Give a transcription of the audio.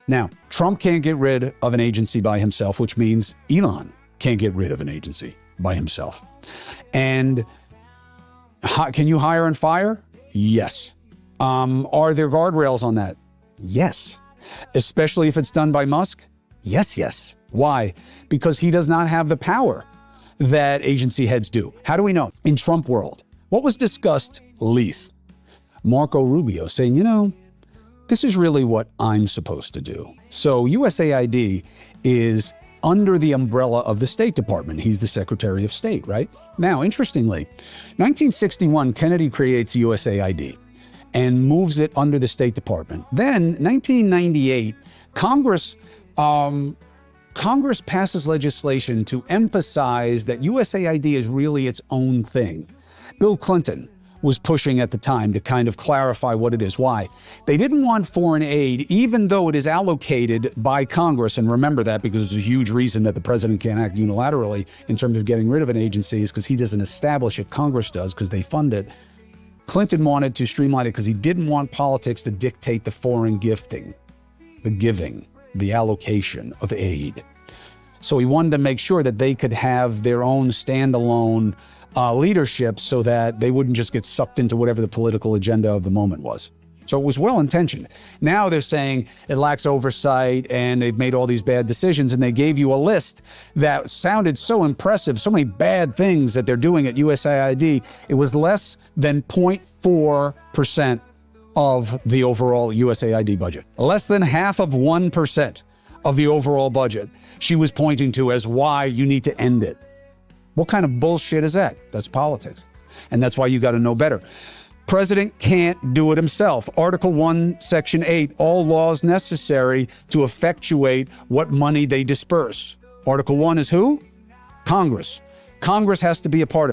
Now, Trump can't get rid of an agency by himself, which means Elon can't get rid of an agency by himself. And can you hire and fire? Yes. Are there guardrails on that? Yes. Especially if it's done by Musk? Yes. Why? Because he does not have the power that agency heads do. How do we know? In Trump world, what was discussed least? Marco Rubio saying, this is really what I'm supposed to do. So USAID is under the umbrella of the State Department. He's the Secretary of State, right? Now, interestingly, 1961, Kennedy creates USAID and moves it under the State Department. Then, 1998, Congress passes legislation to emphasize that USAID is really its own thing. Bill Clinton was pushing at the time to kind of clarify what it is. Why? They didn't want foreign aid, even though it is allocated by Congress. And remember that, because it's a huge reason that the president can't act unilaterally in terms of getting rid of an agency, is because he doesn't establish it. Congress does, because they fund it. Clinton wanted to streamline it because he didn't want politics to dictate the foreign gifting, the giving, the allocation of aid. So he wanted to make sure that they could have their own standalone leadership so that they wouldn't just get sucked into whatever the political agenda of the moment was. So it was well-intentioned. Now they're saying it lacks oversight and they've made all these bad decisions, and they gave you a list that sounded so impressive, so many bad things that they're doing at USAID. It was less than 0.4% of the overall USAID budget. Less than half of 1% of the overall budget she was pointing to as why you need to end it. What kind of bullshit is that? That's politics. And that's why you got to know better. President can't do it himself. Article 1, Section 8, all laws necessary to effectuate what money they disperse. Article 1 is who? Congress. Congress has to be a part of it.